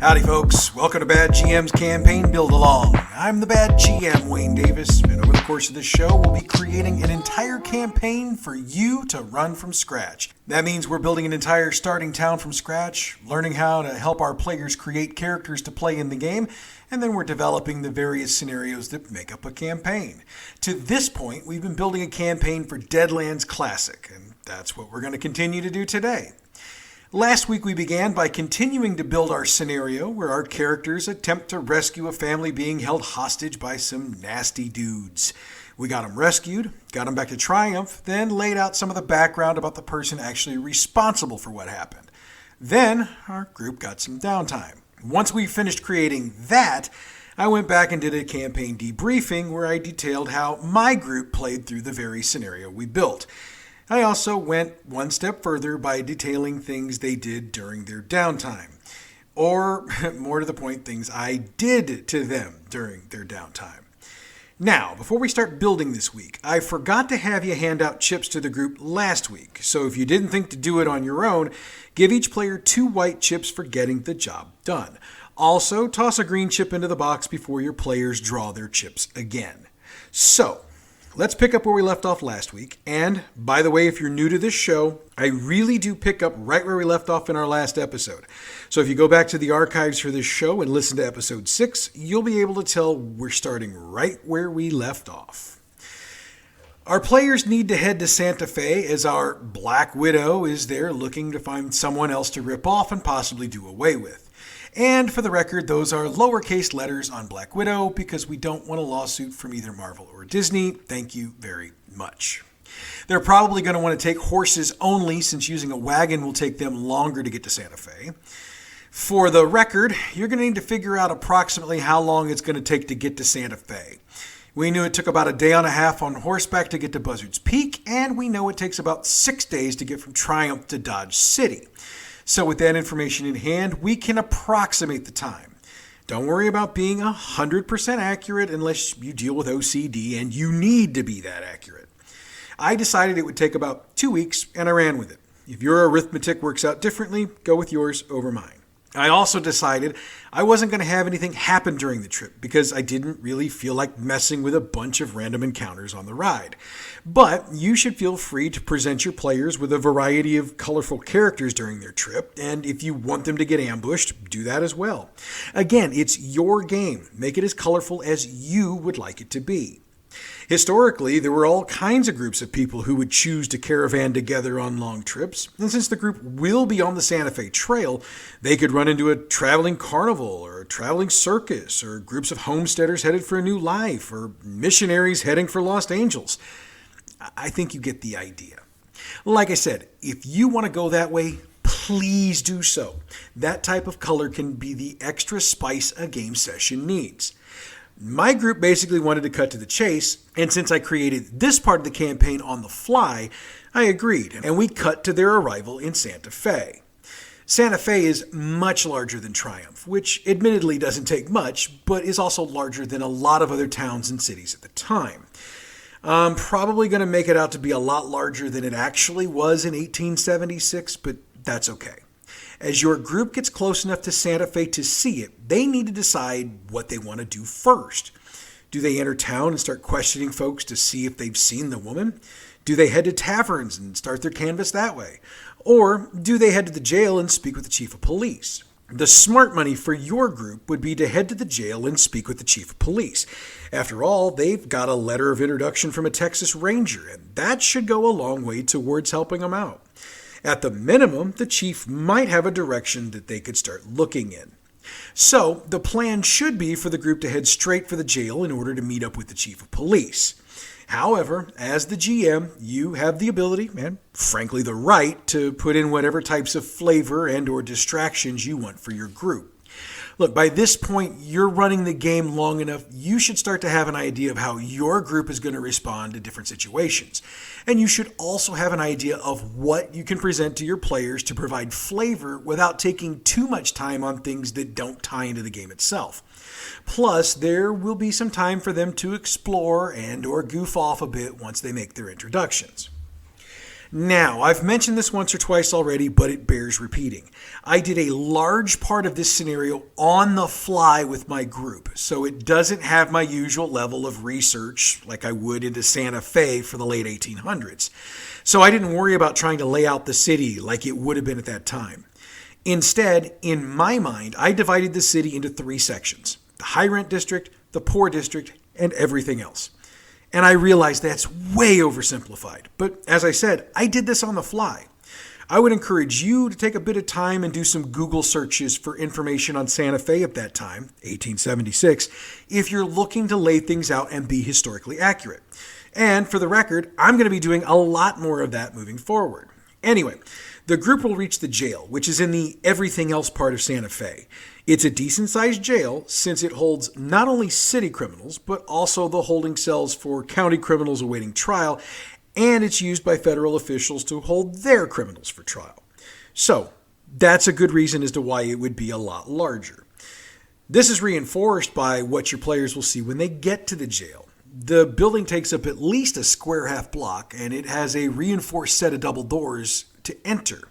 Howdy folks, welcome to Bad GM's Campaign Build Along. I'm the Bad GM, Wayne Davis, and over the course of this show, we'll be creating an entire campaign for you to run from scratch. That means we're building an entire starting town from scratch, learning how to help our players create characters to play in the game, and then we're developing the various scenarios that make up a campaign. To this point, we've been building a campaign for Deadlands Classic, and that's what we're going to continue to do today. Last week we began by continuing to build our scenario where our characters attempt to rescue a family being held hostage by some nasty dudes. We got them rescued, got them back to Triumph, then laid out some of the background about the person actually responsible for what happened. Then our group got some downtime. Once we finished creating that, I went back and did a campaign debriefing where I detailed how my group played through the very scenario we built. I also went one step further by detailing things they did during their downtime. Or, more to the point, things I did to them during their downtime. Now, before we start building this week, I forgot to have you hand out chips to the group last week. So if you didn't think to do it on your own, give each player 2 white chips for getting the job done. Also, toss a green chip into the box before your players draw their chips again. So, let's pick up where we left off last week. And, by the way, if you're new to this show, I really do pick up right where we left off in our last episode. So if you go back to the archives for this show and listen to episode 6, you'll be able to tell we're starting right where we left off. Our players need to head to Santa Fe as our Black Widow is there looking to find someone else to rip off and possibly do away with. And for the record, those are lowercase letters on Black Widow because we don't want a lawsuit from either Marvel or Disney. Thank you very much. They're probably going to want to take horses only since using a wagon will take them longer to get to Santa Fe. For the record, you're going to need to figure out approximately how long it's going to take to get to Santa Fe. We knew it took about a day and a half on horseback to get to Buzzard's Peak, and we know it takes about 6 days to get from Triumph to Dodge City. So with that information in hand, we can approximate the time. Don't worry about being 100% accurate unless you deal with OCD, and you need to be that accurate. I decided it would take about 2 weeks, and I ran with it. If your arithmetic works out differently, go with yours over mine. I also decided I wasn't going to have anything happen during the trip because I didn't really feel like messing with a bunch of random encounters on the ride. But you should feel free to present your players with a variety of colorful characters during their trip, and if you want them to get ambushed, do that as well. Again, it's your game. Make it as colorful as you would like it to be. Historically, there were all kinds of groups of people who would choose to caravan together on long trips, and since the group will be on the Santa Fe Trail, they could run into a traveling carnival or a traveling circus or groups of homesteaders headed for a new life or missionaries heading for Lost Angels. I think you get the idea. Like I said, if you want to go that way, please do so. That type of color can be the extra spice a game session needs. My group basically wanted to cut to the chase, and since I created this part of the campaign on the fly, I agreed, and we cut to their arrival in Santa Fe. Santa Fe is much larger than Triumph, which admittedly doesn't take much, but is also larger than a lot of other towns and cities at the time. I'm probably going to make it out to be a lot larger than it actually was in 1876, but that's okay. As your group gets close enough to Santa Fe to see it, they need to decide what they want to do first. Do they enter town and start questioning folks to see if they've seen the woman? Do they head to taverns and start their canvass that way? Or do they head to the jail and speak with the chief of police? The smart money for your group would be to head to the jail and speak with the chief of police. After all, they've got a letter of introduction from a Texas Ranger, and that should go a long way towards helping them out. At the minimum, the chief might have a direction that they could start looking in. So, the plan should be for the group to head straight for the jail in order to meet up with the chief of police. However, as the GM, you have the ability, and frankly the right, to put in whatever types of flavor and or distractions you want for your group. Look, by this point, you're running the game long enough, you should start to have an idea of how your group is going to respond to different situations. And you should also have an idea of what you can present to your players to provide flavor without taking too much time on things that don't tie into the game itself. Plus, there will be some time for them to explore and or goof off a bit once they make their introductions. Now, I've mentioned this once or twice already, but it bears repeating. I did a large part of this scenario on the fly with my group, so it doesn't have my usual level of research like I would into Santa Fe for the late 1800s. So I didn't worry about trying to lay out the city like it would have been at that time. Instead, in my mind, I divided the city into 3 sections: the high rent district, the poor district, and everything else. And I realize that's way oversimplified. But as I said, I did this on the fly. I would encourage you to take a bit of time and do some Google searches for information on Santa Fe at that time, 1876, if you're looking to lay things out and be historically accurate. And for the record, I'm going to be doing a lot more of that moving forward. Anyway, the group will reach the jail, which is in the everything else part of Santa Fe. It's a decent-sized jail since it holds not only city criminals, but also the holding cells for county criminals awaiting trial, and it's used by federal officials to hold their criminals for trial. So, that's a good reason as to why it would be a lot larger. This is reinforced by what your players will see when they get to the jail. The building takes up at least a square half block, and it has a reinforced set of double doors to enter.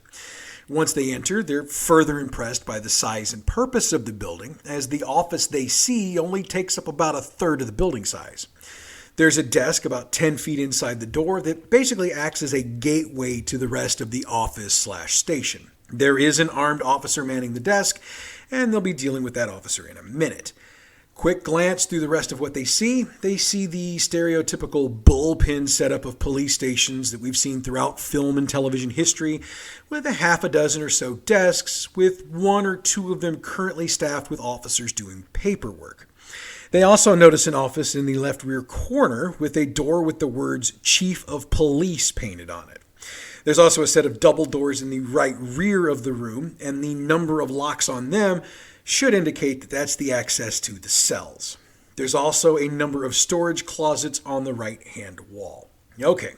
Once they enter, they're further impressed by the size and purpose of the building, as the office they see only takes up about a third of the building size. There's a desk about 10 feet inside the door that basically acts as a gateway to the rest of the office/station. There is an armed officer manning the desk, and they'll be dealing with that officer in a minute. Quick glance through the rest of what they see the stereotypical bullpen setup of police stations that we've seen throughout film and television history, with a half a dozen or so desks, with 1 or 2 of them currently staffed with officers doing paperwork. They also notice an office in the left rear corner with a door with the words Chief of Police painted on it. There's also a set of double doors in the right rear of the room, and the number of locks on them should indicate that that's the access to the cells. There's also a number of storage closets on the right-hand wall. Okay,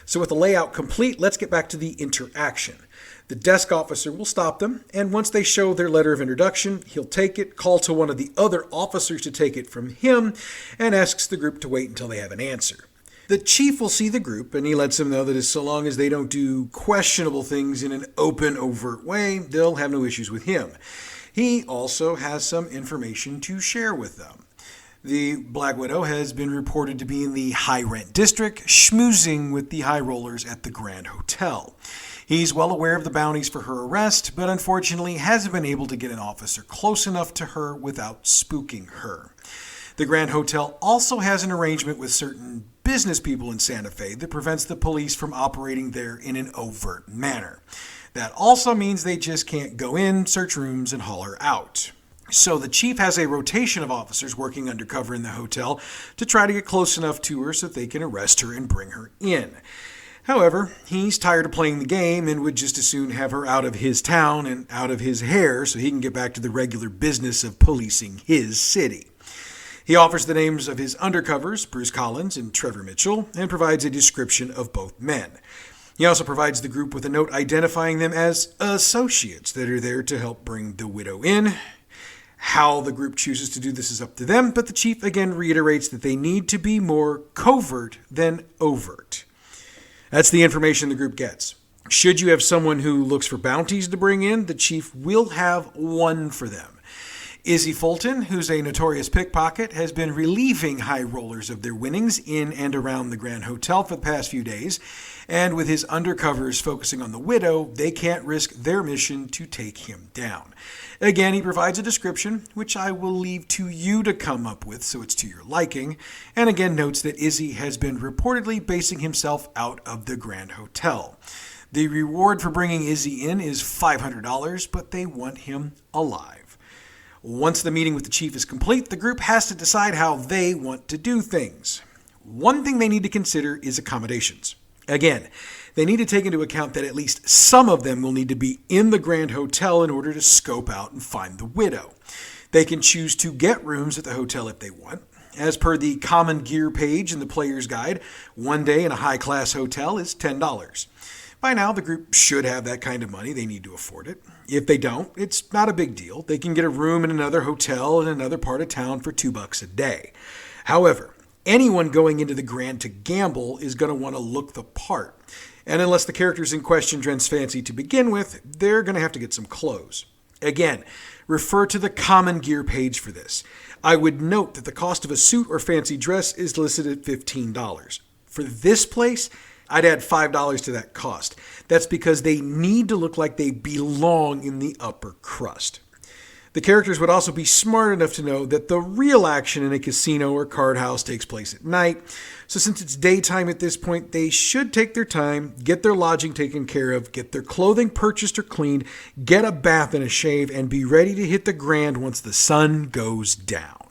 so with the layout complete, let's get back to the interaction. The desk officer will stop them, and once they show their letter of introduction, he'll take it, call to one of the other officers to take it from him, and asks the group to wait until they have an answer. The chief will see the group, and he lets them know that so long as they don't do questionable things in an open, overt way, they'll have no issues with him. He also has some information to share with them. The Black Widow has been reported to be in the high rent district, schmoozing with the high rollers at the Grand Hotel. He's well aware of the bounties for her arrest, but unfortunately hasn't been able to get an officer close enough to her without spooking her. The Grand Hotel also has an arrangement with certain business people in Santa Fe that prevents the police from operating there in an overt manner. That also means they just can't go in, search rooms, and haul her out. So the chief has a rotation of officers working undercover in the hotel to try to get close enough to her so that they can arrest her and bring her in. However, he's tired of playing the game and would just as soon have her out of his town and out of his hair so he can get back to the regular business of policing his city. He offers the names of his undercovers, Bruce Collins and Trevor Mitchell, and provides a description of both men. He also provides the group with a note identifying them as associates that are there to help bring the widow in. How the group chooses to do this is up to them, but the chief again reiterates that they need to be more covert than overt. That's the information the group gets. Should you have someone who looks for bounties to bring in, the chief will have one for them. Izzy Fulton, who's a notorious pickpocket, has been relieving high rollers of their winnings in and around the Grand Hotel for the past few days, and with his undercovers focusing on the widow, they can't risk their mission to take him down. Again, he provides a description, which I will leave to you to come up with so it's to your liking, and again notes that Izzy has been reportedly basing himself out of the Grand Hotel. The reward for bringing Izzy in is $500, but they want him alive. Once the meeting with the chief is complete, the group has to decide how they want to do things. One thing they need to consider is accommodations. Again, they need to take into account that at least some of them will need to be in the Grand Hotel in order to scope out and find the widow. They can choose to get rooms at the hotel if they want. As per the common gear page in the player's guide, one day in a high-class hotel is $10. By now, the group should have that kind of money. They need to afford it. If they don't, it's not a big deal. They can get a room in another hotel in another part of town for $2 a day. However, anyone going into the Grand to gamble is going to want to look the part. And unless the characters in question dress fancy to begin with, they're going to have to get some clothes. Again, refer to the common gear page for this. I would note that the cost of a suit or fancy dress is listed at $15. For this place, I'd add $5 to that cost. That's because they need to look like they belong in the upper crust. The characters would also be smart enough to know that the real action in a casino or card house takes place at night. So since it's daytime at this point, they should take their time, get their lodging taken care of, get their clothing purchased or cleaned, get a bath and a shave, and be ready to hit the grand once the sun goes down.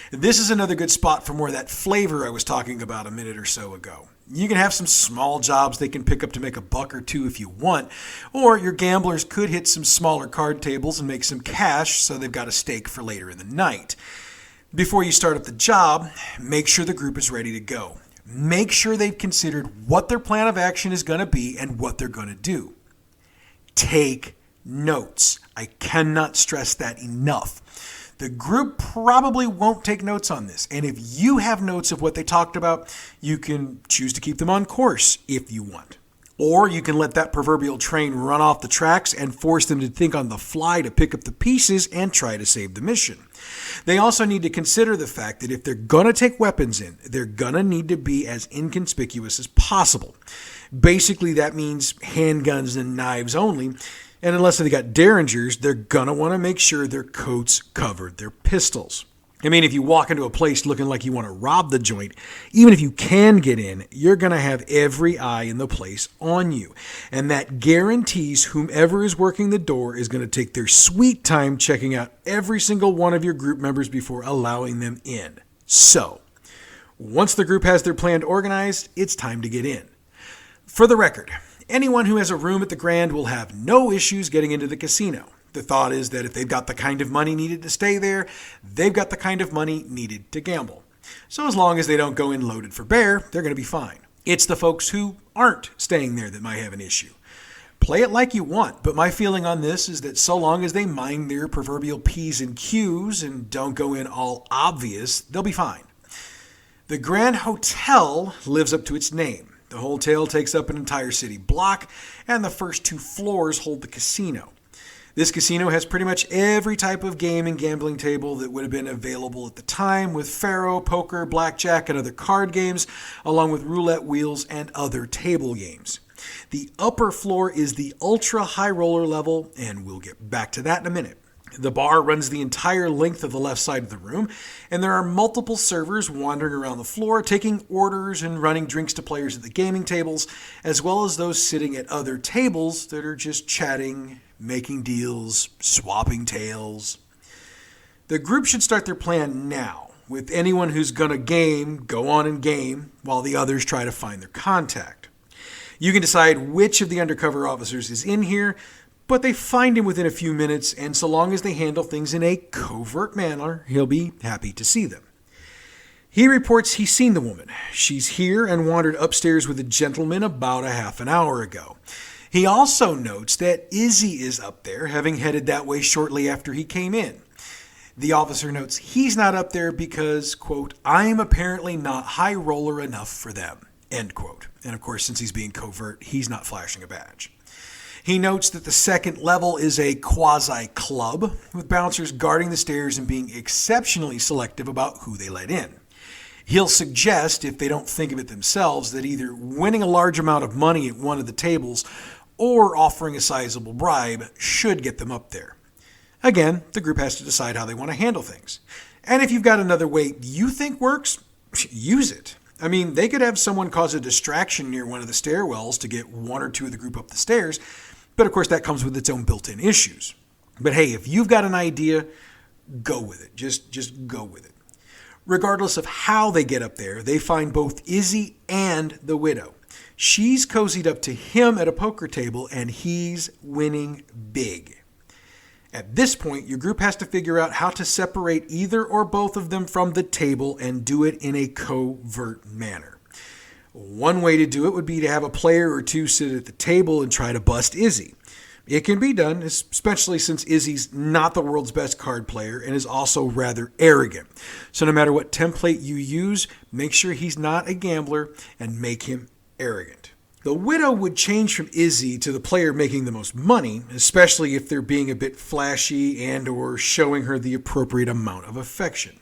This is another good spot for more of that flavor I was talking about a minute or so ago. You can have some small jobs they can pick up to make a buck or two if you want, or your gamblers could hit some smaller card tables and make some cash so they've got a stake for later in the night. Before you start up the job, make sure the group is ready to go. Make sure they've considered what their plan of action is going to be and what they're going to do. Take notes. I cannot stress that enough. The group probably won't take notes on this, and if you have notes of what they talked about, you can choose to keep them on course if you want. Or you can let that proverbial train run off the tracks and force them to think on the fly to pick up the pieces and try to save the mission. They also need to consider the fact that if they're going to take weapons in, they're going to need to be as inconspicuous as possible. Basically, that means handguns and knives only. And unless they got derringers, they're going to want to make sure their coats covered their pistols. I mean, if you walk into a place looking like you want to rob the joint, even if you can get in, you're going to have every eye in the place on you. And that guarantees whomever is working the door is going to take their sweet time checking out every single one of your group members before allowing them in. So, once the group has their plan organized, it's time to get in. For the record, anyone who has a room at the Grand will have no issues getting into the casino. The thought is that if they've got the kind of money needed to stay there, they've got the kind of money needed to gamble. So as long as they don't go in loaded for bear, they're going to be fine. It's the folks who aren't staying there that might have an issue. Play it like you want, but my feeling on this is that so long as they mind their proverbial P's and Q's and don't go in all obvious, they'll be fine. The Grand Hotel lives up to its name. The hotel takes up an entire city block, and the first 2 floors hold the casino. This casino has pretty much every type of game and gambling table that would have been available at the time, with faro, poker, blackjack, and other card games, along with roulette wheels and other table games. The upper floor is the ultra high roller level, and we'll get back to that in a minute. The bar runs the entire length of the left side of the room, and there are multiple servers wandering around the floor, taking orders and running drinks to players at the gaming tables, as well as those sitting at other tables that are just chatting, making deals, swapping tales. The group should start their plan now, with anyone who's going to game go on and game, while the others try to find their contact. You can decide which of the undercover officers is in here, but they find him within a few minutes, and so long as they handle things in a covert manner, he'll be happy to see them. He reports he's seen the woman. She's here and wandered upstairs with a gentleman about a half an hour ago. He also notes that Izzy is up there, having headed that way shortly after he came in. The officer notes he's not up there because, quote, I'm apparently not high roller enough for them, end quote. And of course, since he's being covert, he's not flashing a badge. He notes that the second level is a quasi-club, with bouncers guarding the stairs and being exceptionally selective about who they let in. He'll suggest, if they don't think of it themselves, that either winning a large amount of money at one of the tables or offering a sizable bribe should get them up there. Again, the group has to decide how they want to handle things. And if you've got another way you think works, use it. I mean, they could have someone cause a distraction near one of the stairwells to get 1 or 2 of the group up the stairs, but of course that comes with its own built-in issues. But hey, if you've got an idea, go with it. Just go with it. Regardless of how they get up there, they find both Izzy and the widow. She's cozied up to him at a poker table, and he's winning big. At this point, your group has to figure out how to separate either or both of them from the table and do it in a covert manner. One way to do it would be to have a player or 2 sit at the table and try to bust Izzy. It can be done, especially since Izzy's not the world's best card player and is also rather arrogant. So no matter what template you use, make sure he's not a gambler and make him arrogant. The widow would change from Izzy to the player making the most money, especially if they're being a bit flashy and or showing her the appropriate amount of affection.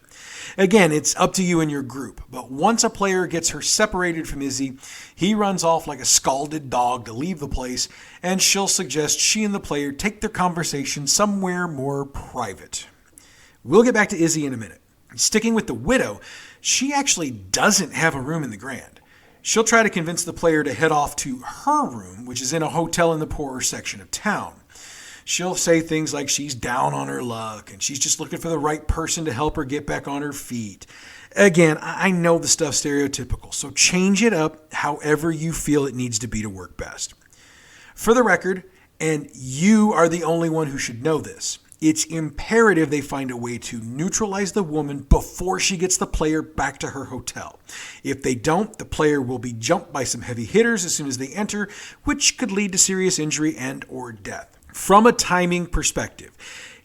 Again, it's up to you and your group, but once a player gets her separated from Izzy, he runs off like a scalded dog to leave the place, and she'll suggest she and the player take their conversation somewhere more private. We'll get back to Izzy in a minute. Sticking with the widow, she actually doesn't have a room in the Grand. She'll try to convince the player to head off to her room, which is in a hotel in the poorer section of town. She'll say things like she's down on her luck and she's just looking for the right person to help her get back on her feet. Again, I know the stuff's stereotypical, so change it up however you feel it needs to be to work best. For the record, and you are the only one who should know this, it's imperative they find a way to neutralize the woman before she gets the player back to her hotel. If they don't, the player will be jumped by some heavy hitters as soon as they enter, which could lead to serious injury and or death. From a timing perspective,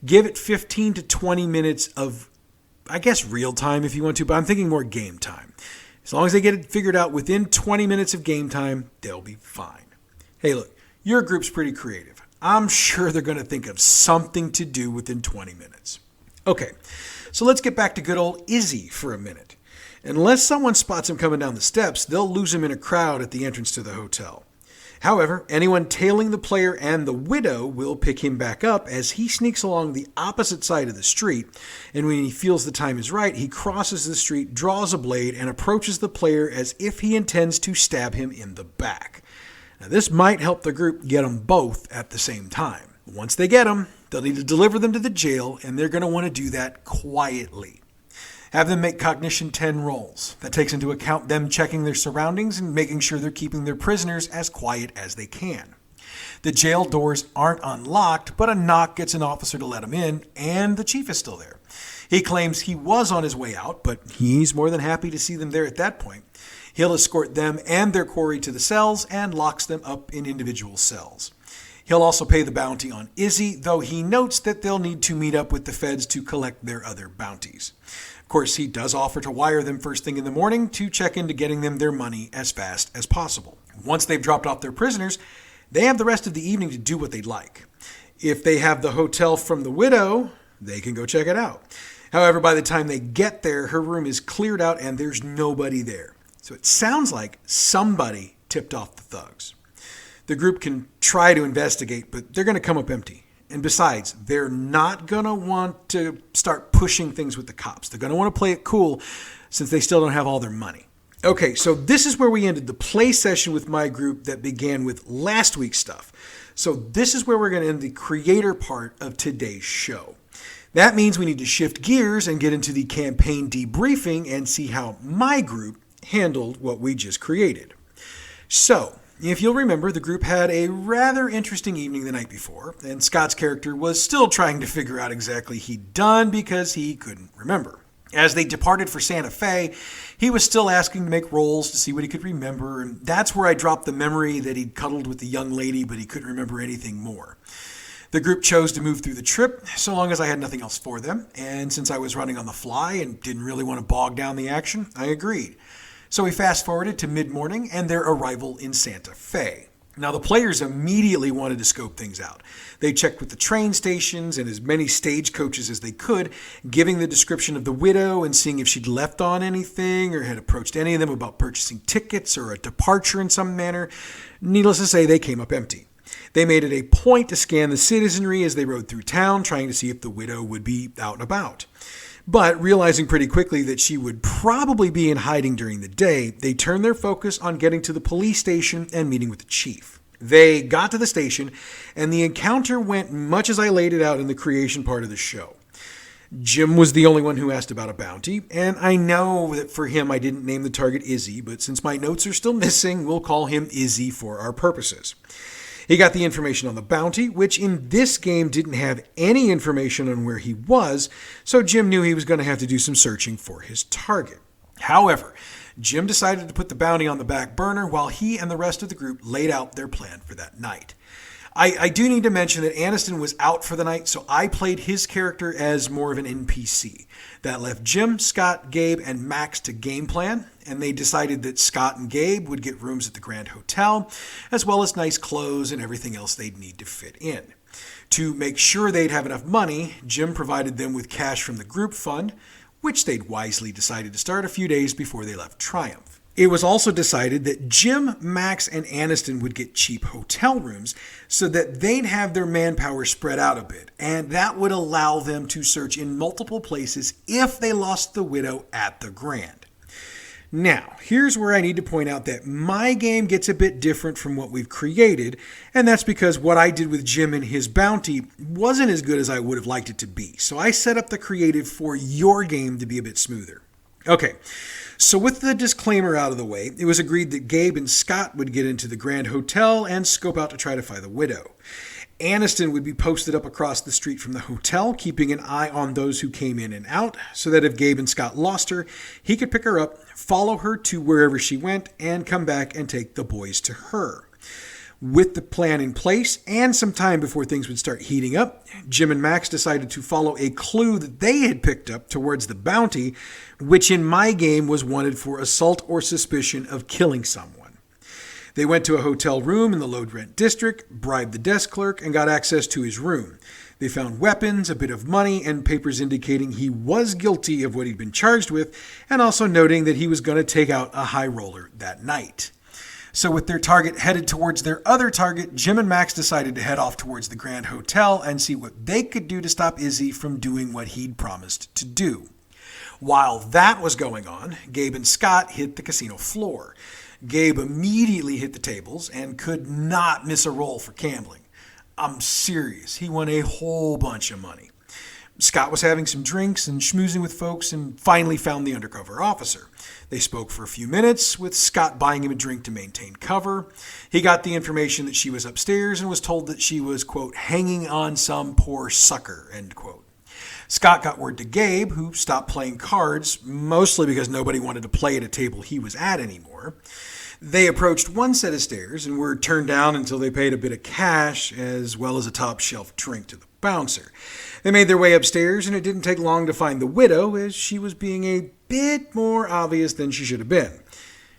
give it 15 to 20 minutes of, I guess, real time if you want to, but I'm thinking more game time. As long as they get it figured out within 20 minutes of game time, they'll be fine. Hey, look, your group's pretty creative. I'm sure they're going to think of something to do within 20 minutes. Okay, so let's get back to good old Izzy for a minute. Unless someone spots him coming down the steps, they'll lose him in a crowd at the entrance to the hotel. However, anyone tailing the player and the widow will pick him back up as he sneaks along the opposite side of the street, and when he feels the time is right, he crosses the street, draws a blade, and approaches the player as if he intends to stab him in the back. Now, this might help the group get them both at the same time. Once they get them, they'll need to deliver them to the jail, and they're going to want to do that quietly. Have them make cognition 10 rolls. That takes into account them checking their surroundings and making sure they're keeping their prisoners as quiet as they can. The jail doors aren't unlocked, but a knock gets an officer to let them in, and the chief is still there. He claims he was on his way out, but he's more than happy to see them there at that point. He'll escort them and their quarry to the cells and locks them up in individual cells. He'll also pay the bounty on Izzy, though he notes that they'll need to meet up with the feds to collect their other bounties. Of course, he does offer to wire them first thing in the morning to check into getting them their money as fast as possible. Once they've dropped off their prisoners, they have the rest of the evening to do what they'd like. If they have the hotel from the widow, they can go check it out. However, by the time they get there, her room is cleared out and there's nobody there. So it sounds like somebody tipped off the thugs. The group can try to investigate, but they're going to come up empty. And besides, they're not going to want to start pushing things with the cops. They're going to want to play it cool since they still don't have all their money. Okay, so this is where we ended the play session with my group that began with last week's stuff. So this is where we're going to end the creator part of today's show. That means we need to shift gears and get into the campaign debriefing and see how my group handled what we just created. So, if you'll remember, the group had a rather interesting evening the night before, and Scott's character was still trying to figure out exactly he'd done because he couldn't remember. As they departed for Santa Fe, he was still asking to make rolls to see what he could remember, and that's where I dropped the memory that he'd cuddled with the young lady, but he couldn't remember anything more. The group chose to move through the trip, so long as I had nothing else for them, and since I was running on the fly and didn't really want to bog down the action, I agreed. So we fast-forwarded to mid-morning and their arrival in Santa Fe. Now, the players immediately wanted to scope things out. They checked with the train stations and as many stagecoaches as they could, giving the description of the widow and seeing if she'd left on anything or had approached any of them about purchasing tickets or a departure in some manner. Needless to say, they came up empty. They made it a point to scan the citizenry as they rode through town, trying to see if the widow would be out and about. But realizing pretty quickly that she would probably be in hiding during the day, they turned their focus on getting to the police station and meeting with the chief. They got to the station, and the encounter went much as I laid it out in the creation part of the show. Jim was the only one who asked about a bounty, and I know that for him I didn't name the target Izzy, but since my notes are still missing, we'll call him Izzy for our purposes. He got the information on the bounty, which in this game didn't have any information on where he was, so Jim knew he was going to have to do some searching for his target. However, Jim decided to put the bounty on the back burner while he and the rest of the group laid out their plan for that night. I do need to mention that Aniston was out for the night, so I played his character as more of an NPC. That left Jim, Scott, Gabe, and Max to game plan, and they decided that Scott and Gabe would get rooms at the Grand Hotel, as well as nice clothes and everything else they'd need to fit in. To make sure they'd have enough money, Jim provided them with cash from the group fund, which they'd wisely decided to start a few days before they left Triumph. It was also decided that Jim, Max, and Aniston would get cheap hotel rooms so that they'd have their manpower spread out a bit, and that would allow them to search in multiple places if they lost the widow at the Grand. Now, here's where I need to point out that my game gets a bit different from what we've created, and that's because what I did with Jim and his bounty wasn't as good as I would have liked it to be, so I set up the creative for your game to be a bit smoother. Okay, so with the disclaimer out of the way, it was agreed that Gabe and Scott would get into the Grand Hotel and scope out to try to find the widow. Aniston would be posted up across the street from the hotel, keeping an eye on those who came in and out, so that if Gabe and Scott lost her, he could pick her up, follow her to wherever she went, and come back and take the boys to her. With the plan in place and some time before things would start heating up, Jim and Max decided to follow a clue that they had picked up towards the bounty, which in my game was wanted for assault or suspicion of killing someone. They went to a hotel room in the low-rent district, bribed the desk clerk, and got access to his room. They found weapons, a bit of money, and papers indicating he was guilty of what he'd been charged with, and also noting that he was going to take out a high roller that night. So with their target headed towards their other target, Jim and Max decided to head off towards the Grand Hotel and see what they could do to stop Izzy from doing what he'd promised to do. While that was going on, Gabe and Scott hit the casino floor. Gabe immediately hit the tables and could not miss a roll for gambling. I'm serious, he won a whole bunch of money. Scott was having some drinks and schmoozing with folks and finally found the undercover officer. They spoke for a few minutes, with Scott buying him a drink to maintain cover. He got the information that she was upstairs and was told that she was, quote, hanging on some poor sucker, end quote. Scott got word to Gabe, who stopped playing cards, mostly because nobody wanted to play at a table he was at anymore. They approached one set of stairs and were turned down until they paid a bit of cash as well as a top shelf drink to the bouncer. They made their way upstairs, and it didn't take long to find the widow, as she was being a bit more obvious than she should have been.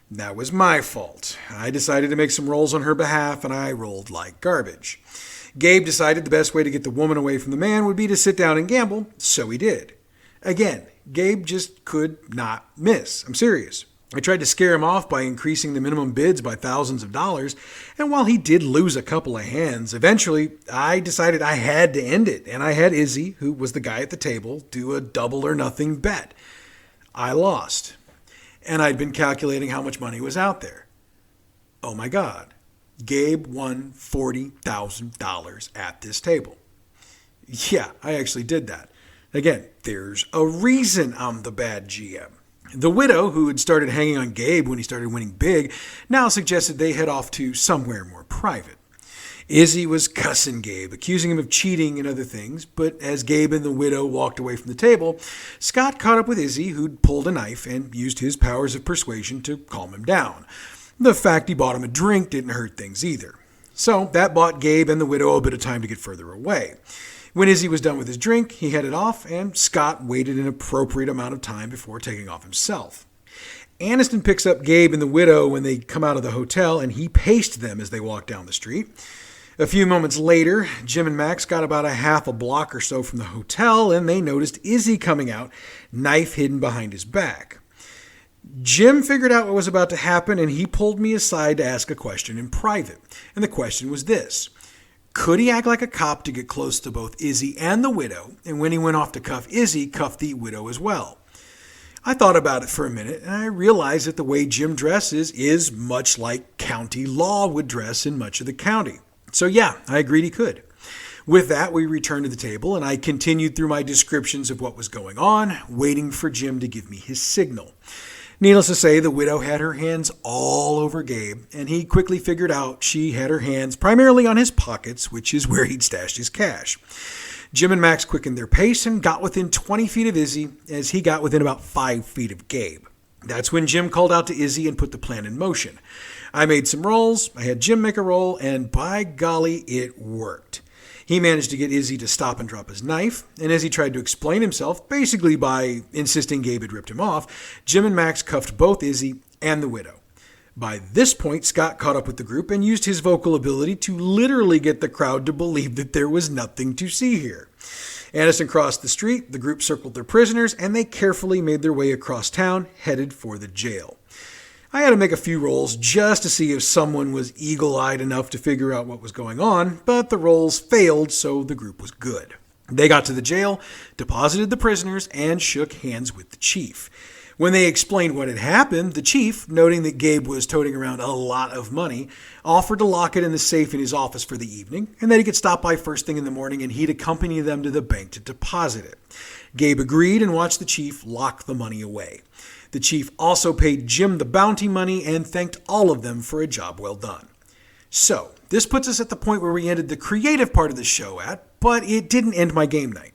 That was my fault. I decided to make some rolls on her behalf, and I rolled like garbage. Gabe decided the best way to get the woman away from the man would be to sit down and gamble, so he did. Again, Gabe just could not miss. I'm serious. I tried to scare him off by increasing the minimum bids by thousands of dollars, and while he did lose a couple of hands, eventually I decided I had to end it, and I had Izzy, who was the guy at the table, do a double or nothing bet. I lost, and I'd been calculating how much money was out there. Oh my God, Gabe won $40,000 at this table. Yeah, I actually did that. Again, there's a reason I'm the bad GM. The widow, who had started hanging on Gabe when he started winning big, now suggested they head off to somewhere more private. Izzy was cussing Gabe, accusing him of cheating and other things, but as Gabe and the widow walked away from the table, Scott caught up with Izzy, who'd pulled a knife and used his powers of persuasion to calm him down. The fact he bought him a drink didn't hurt things either. So that bought Gabe and the widow a bit of time to get further away. When Izzy was done with his drink, he headed off, and Scott waited an appropriate amount of time before taking off himself. Aniston picks up Gabe and the widow when they come out of the hotel, and he paced them as they walked down the street. A few moments later, Jim and Max got about a half a block or so from the hotel, and they noticed Izzy coming out, knife hidden behind his back. Jim figured out what was about to happen, and he pulled me aside to ask a question in private. And the question was this: could he act like a cop to get close to both Izzy and the widow, and when he went off to cuff Izzy, cuff the widow as well? I thought about it for a minute, and I realized that the way Jim dresses is much like county law would dress in much of the county. So yeah, I agreed he could. With that, we returned to the table, and I continued through my descriptions of what was going on, waiting for Jim to give me his signal. Needless to say, the widow had her hands all over Gabe, and he quickly figured out she had her hands primarily on his pockets, which is where he'd stashed his cash. Jim and Max quickened their pace and got within 20 feet of Izzy, as he got within about 5 feet of Gabe. That's when Jim called out to Izzy and put the plan in motion. I made some rolls, I had Jim make a roll, and by golly, it worked. He managed to get Izzy to stop and drop his knife, and as he tried to explain himself, basically by insisting Gabe had ripped him off, Jim and Max cuffed both Izzy and the widow. By this point, Scott caught up with the group and used his vocal ability to literally get the crowd to believe that there was nothing to see here. Aniston crossed the street, the group circled their prisoners, and they carefully made their way across town, headed for the jail. I had to make a few rolls just to see if someone was eagle-eyed enough to figure out what was going on, but the rolls failed, so the group was good. They got to the jail, deposited the prisoners, and shook hands with the chief. When they explained what had happened, the chief, noting that Gabe was toting around a lot of money, offered to lock it in the safe in his office for the evening, and that he could stop by first thing in the morning and he'd accompany them to the bank to deposit it. Gabe agreed and watched the chief lock the money away. The chief also paid Jim the bounty money and thanked all of them for a job well done. So, this puts us at the point where we ended the creative part of the show at, but it didn't end my game night.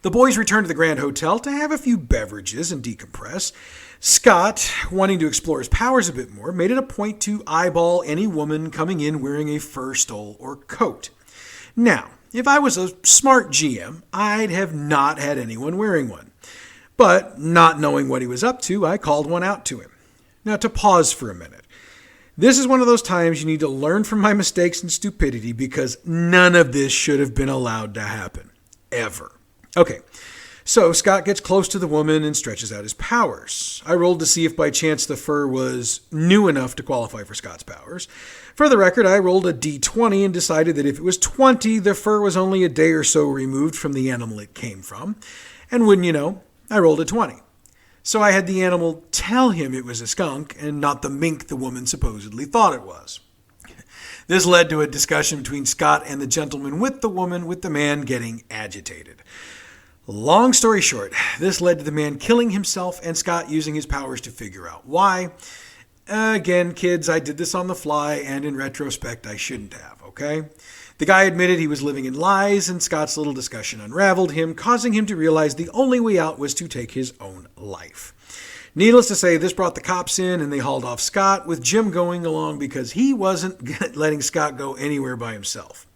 The boys returned to the Grand Hotel to have a few beverages and decompress. Scott, wanting to explore his powers a bit more, made it a point to eyeball any woman coming in wearing a fur stole or coat. Now, if I was a smart GM, I'd have not had anyone wearing one. But, not knowing what he was up to, I called one out to him. Now, to pause for a minute. This is one of those times you need to learn from my mistakes and stupidity because none of this should have been allowed to happen. Ever. Okay, so Scott gets close to the woman and stretches out his powers. I rolled to see if by chance the fur was new enough to qualify for Scott's powers. For the record, I rolled a d20 and decided that if it was 20, the fur was only a day or so removed from the animal it came from. And wouldn't you know, I rolled a 20. So I had the animal tell him it was a skunk and not the mink the woman supposedly thought it was. This led to a discussion between Scott and the gentleman with the woman, with the man getting agitated. Long story short, this led to the man killing himself and Scott using his powers to figure out why. Again, kids, I did this on the fly, and in retrospect, I shouldn't have, okay? The guy admitted he was living in lies, and Scott's little discussion unraveled him, causing him to realize the only way out was to take his own life. Needless to say, this brought the cops in, and they hauled off Scott, with Jim going along because he wasn't letting Scott go anywhere by himself.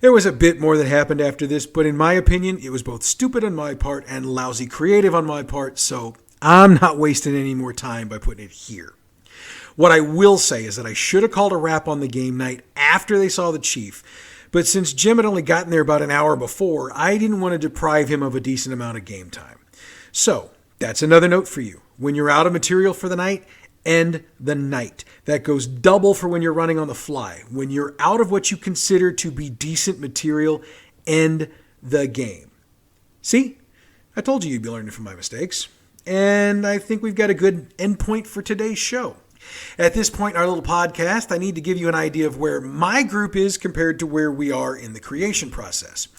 There was a bit more that happened after this, but in my opinion, it was both stupid on my part and lousy creative on my part, so I'm not wasting any more time by putting it here. What I will say is that I should have called a wrap on the game night after they saw the chief, but since Jim had only gotten there about an hour before, I didn't want to deprive him of a decent amount of game time. So, that's another note for you. When you're out of material for the night, end the night. That goes double for when you're running on the fly. When you're out of what you consider to be decent material, end the game. See? I told you you'd be learning from my mistakes. And I think we've got a good endpoint for today's show. At this point in our little podcast, I need to give you an idea of where my group is compared to where we are in the creation process.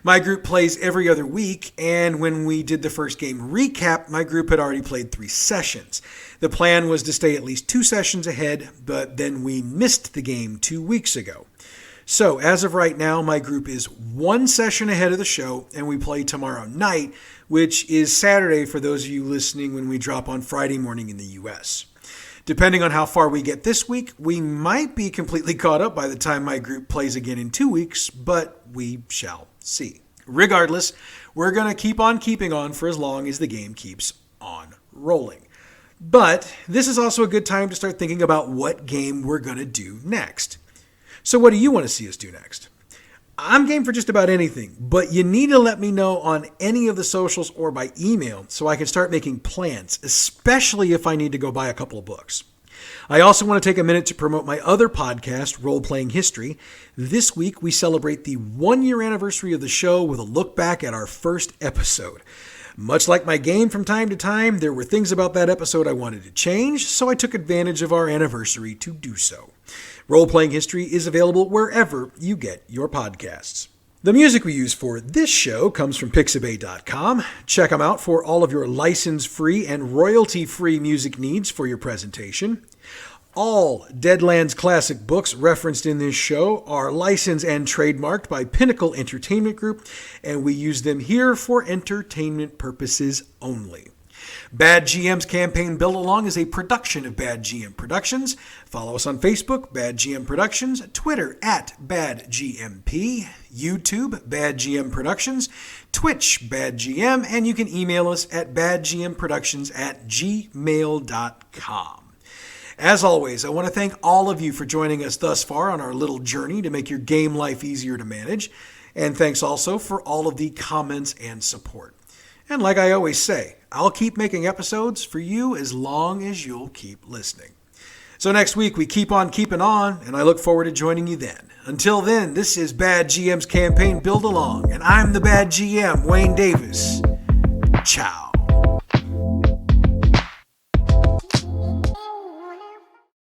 My group plays every other week, and when we did the first game recap, my group had already played 3 sessions. The plan was to stay at least 2 sessions ahead, but then we missed the game 2 weeks ago. So, as of right now, my group is 1 session ahead of the show, and we play tomorrow night, which is Saturday for those of you listening when we drop on Friday morning in the U.S. Depending on how far we get this week, we might be completely caught up by the time my group plays again in 2 weeks, but we shall see. Regardless, we're going to keep on keeping on for as long as the game keeps on rolling. But this is also a good time to start thinking about what game we're going to do next. So what do you want to see us do next? I'm game for just about anything, but you need to let me know on any of the socials or by email so I can start making plans, especially if I need to go buy a couple of books. I also want to take a minute to promote my other podcast, Role Playing History. This week, we celebrate the 1-year anniversary of the show with a look back at our first episode. Much like my game from time to time, there were things about that episode I wanted to change, so I took advantage of our anniversary to do so. Role Playing History is available wherever you get your podcasts. The music we use for this show comes from Pixabay.com. Check them out for all of your license-free and royalty-free music needs for your presentation. All Deadlands Classic books referenced in this show are licensed and trademarked by Pinnacle Entertainment Group, and we use them here for entertainment purposes only. Bad GM's Campaign Build Along is a production of Bad GM Productions. Follow us on Facebook, Bad GM Productions, Twitter @BadGMP, YouTube, Bad GM Productions, Twitch, Bad GM, and you can email us at badgmproductions@gmail.com. As always, I want to thank all of you for joining us thus far on our little journey to make your game life easier to manage. And thanks also for all of the comments and support. And like I always say, I'll keep making episodes for you as long as you'll keep listening. So next week we keep on keeping on, and I look forward to joining you then. Until then, this is Bad GM's Campaign Build Along, and I'm the Bad GM, Wayne Davis. Ciao.